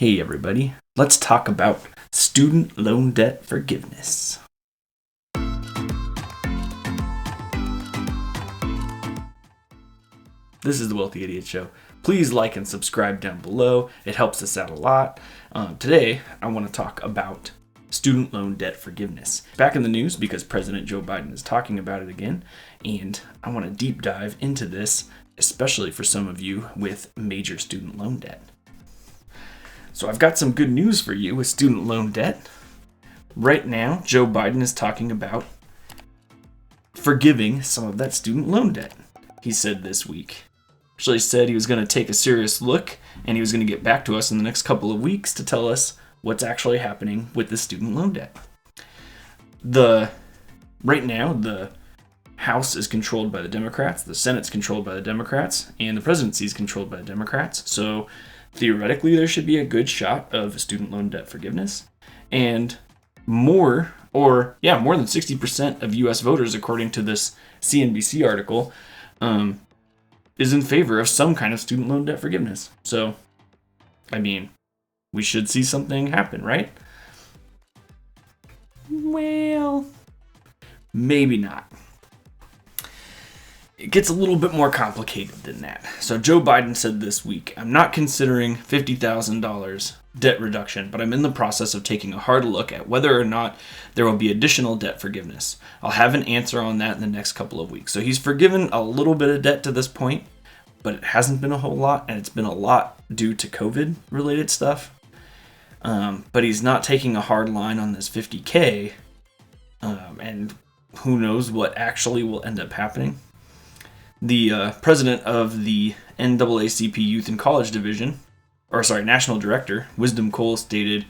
Hey everybody, let's talk about student loan debt forgiveness. This is the Wealthy Idiot Show. Please like and subscribe down below. It helps us out a lot. Today, I want to talk about student loan debt forgiveness. Back in the news because President Joe Biden is talking about it again, and I want to deep dive into this, especially for some of you with major student loan debt. So I've got some good news for you with student loan debt. Right now, Joe Biden is talking about forgiving some of that student loan debt. He said this week. Actually said he was going to take a serious look and he was going to get back to us in the next couple of weeks to tell us what's actually happening with the student loan debt. Right now, the House is controlled by the Democrats, the Senate's controlled by the Democrats, and the presidency is controlled by the Democrats. So theoretically, there should be a good shot of student loan debt forgiveness. And more than 60% of U.S. voters, according to this CNBC article, is in favor of some kind of student loan debt forgiveness. So, we should see something happen, right? Well, maybe not. It gets a little bit more complicated than that. So Joe Biden said this week, I'm not considering $50,000 debt reduction, but I'm in the process of taking a hard look at whether or not there will be additional debt forgiveness. I'll have an answer on that in the next couple of weeks. So he's forgiven a little bit of debt to this point, but it hasn't been a whole lot, and it's been a lot due to COVID-related stuff. But he's not taking a hard line on this $50K, and who knows what actually will end up happening. The president of the NAACP Youth and College Division, National Director, Wisdom Cole, stated,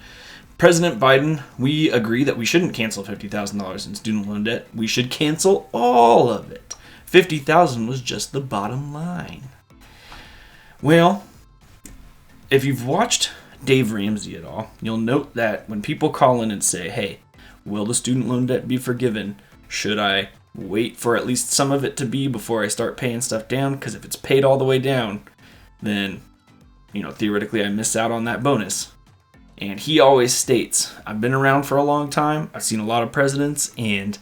President Biden, we agree that we shouldn't cancel $50,000 in student loan debt. We should cancel all of it. $50,000 was just the bottom line. Well, if you've watched Dave Ramsey at all, you'll note that when people call in and say, hey, will the student loan debt be forgiven? Should I wait for at least some of it to be before I start paying stuff down? Because if it's paid all the way down, then, theoretically I miss out on that bonus. And he always states, I've been around for a long time, I've seen a lot of presidents, and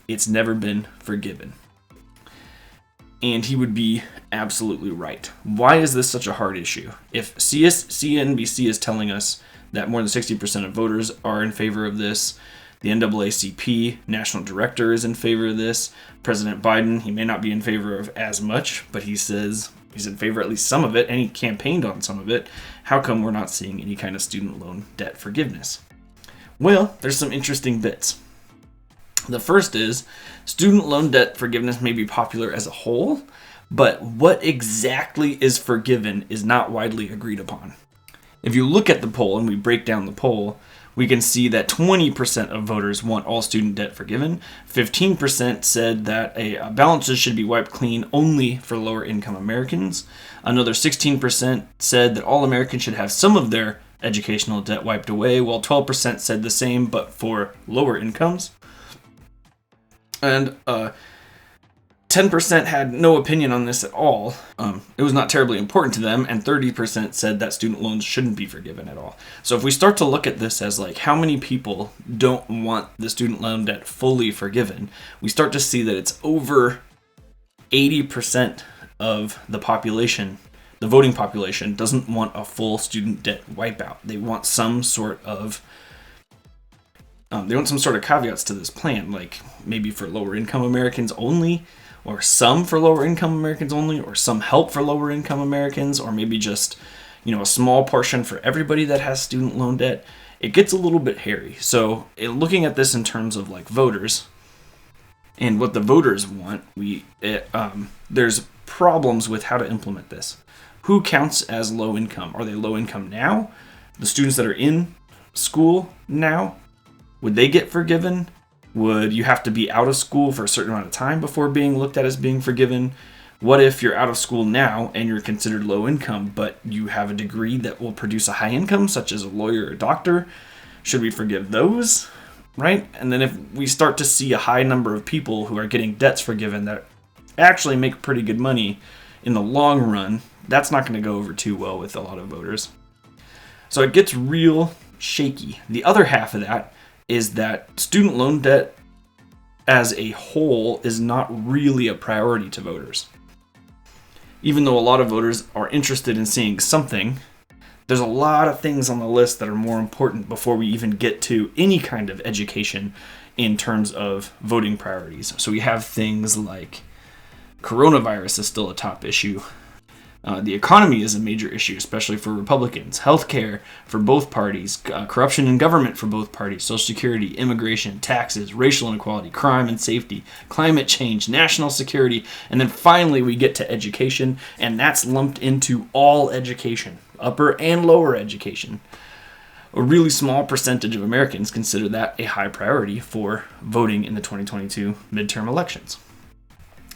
it's never been forgiven. And he would be absolutely right. Why is this such a hard issue? If CNBC is telling us that more than 60% of voters are in favor of this, the NAACP National Director is in favor of this. President Biden, he may not be in favor of as much, but he says he's in favor of at least some of it, and he campaigned on some of it. How come we're not seeing any kind of student loan debt forgiveness? Well, there's some interesting bits. The first is student loan debt forgiveness may be popular as a whole, but what exactly is forgiven is not widely agreed upon. If you look at the poll and we break down the poll, we can see that 20% of voters want all student debt forgiven. 15% said that balances should be wiped clean only for lower income Americans. Another 16% said that all Americans should have some of their educational debt wiped away, while 12% said the same but for lower incomes. And 10% had no opinion on this at all. It was not terribly important to them, and 30% said that student loans shouldn't be forgiven at all. So if we start to look at this as how many people don't want the student loan debt fully forgiven, we start to see that it's over 80% of the population, the voting population, doesn't want a full student debt wipeout. They want some sort of caveats to this plan, like maybe for lower income Americans only, or some for lower income Americans only, or some help for lower income Americans, or maybe just, a small portion for everybody that has student loan debt. It gets a little bit hairy. So looking at this in terms of voters and what the voters want, there's problems with how to implement this. Who counts as low income? Are they low income now? The students that are in school now? Would they get forgiven? Would you have to be out of school for a certain amount of time before being looked at as being forgiven? What if you're out of school now and you're considered low income, but you have a degree that will produce a high income, such as a lawyer or a doctor? Should we forgive those? Right? And then if we start to see a high number of people who are getting debts forgiven that actually make pretty good money in the long run, that's not going to go over too well with a lot of voters. So it gets real shaky. The other half of that is that student loan debt as a whole is not really a priority to voters. Even though a lot of voters are interested in seeing something, there's a lot of things on the list that are more important before we even get to any kind of education in terms of voting priorities. So we have things like coronavirus is still a top issue. The economy is a major issue, especially for Republicans. Healthcare for both parties, corruption in government for both parties, Social Security, immigration, taxes, racial inequality, crime and safety, climate change, national security, and then finally we get to education, and that's lumped into all education, upper and lower education. A really small percentage of Americans consider that a high priority for voting in the 2022 midterm elections.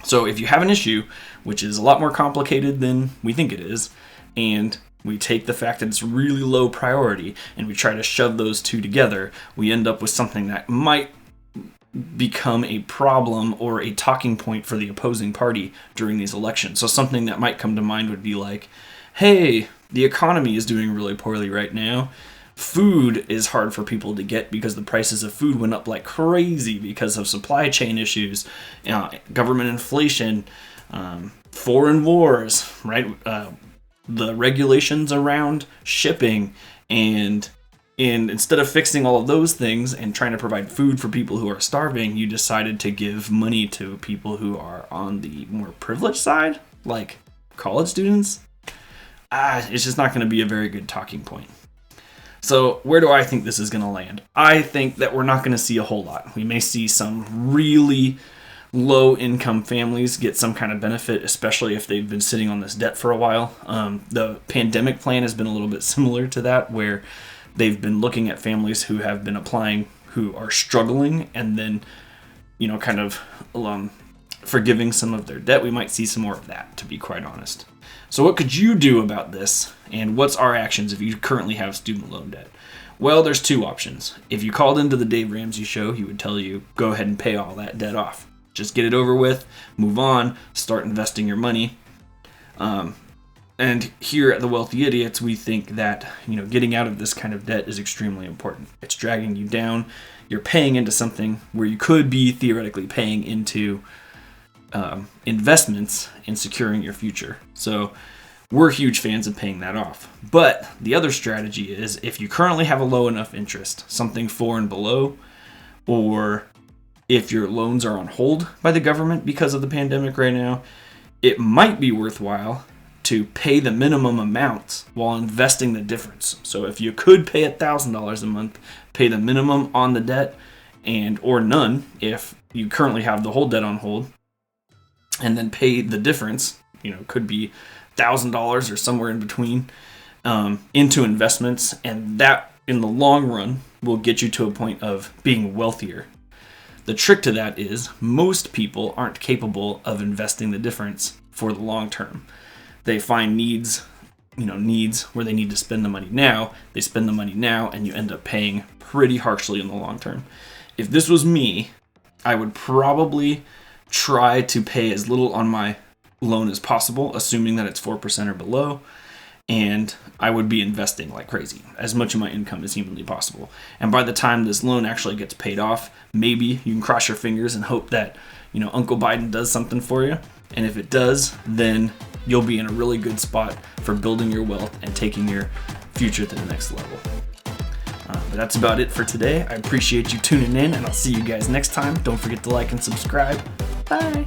So if you have an issue, which is a lot more complicated than we think it is, and we take the fact that it's really low priority and we try to shove those two together, we end up with something that might become a problem or a talking point for the opposing party during these elections. So something that might come to mind would be like, hey, the economy is doing really poorly right now. Food is hard for people to get because the prices of food went up like crazy because of supply chain issues, government inflation, foreign wars, right? The regulations around shipping, and instead of fixing all of those things and trying to provide food for people who are starving, you decided to give money to people who are on the more privileged side, like college students. It's just not going to be a very good talking point. So where do I think this is going to land? I think that we're not going to see a whole lot. We may see some really low-income families get some kind of benefit, especially if they've been sitting on this debt for a while. The pandemic plan has been a little bit similar to that, where they've been looking at families who have been applying who are struggling and then, kind of forgiving some of their debt. We might see some more of that, to be quite honest. So what could you do about this? And what's our actions if you currently have student loan debt? Well, there's two options. If you called into the Dave Ramsey show, he would tell you, go ahead and pay all that debt off. Just get it over with, move on, start investing your money. And here at the Wealthy Idiots, we think that, getting out of this kind of debt is extremely important. It's dragging you down. You're paying into something where you could be theoretically paying into investments in securing your future. So we're huge fans of paying that off. But the other strategy is, if you currently have a low enough interest, something 4 and below, or if your loans are on hold by the government because of the pandemic right now, it might be worthwhile to pay the minimum amount while investing the difference. So if you could pay $1,000 a month, pay the minimum on the debt, or none if you currently have the whole debt on hold, and then pay the difference, could be $1,000 or somewhere in between, into investments, and that in the long run will get you to a point of being wealthier. The trick to that is most people aren't capable of investing the difference for the long term. They find needs where they need to spend the money now. They spend the money now, and you end up paying pretty harshly in the long term. If this was me, I would probably try to pay as little on my loan as possible, assuming that it's 4% or below, and I would be investing like crazy, as much of my income as humanly possible. And by the time this loan actually gets paid off, maybe you can cross your fingers and hope that, Uncle Biden does something for you. And if it does, then you'll be in a really good spot for building your wealth and taking your future to the next level. But that's about it for today. I appreciate you tuning in, and I'll see you guys next time. Don't forget to like and subscribe. Bye.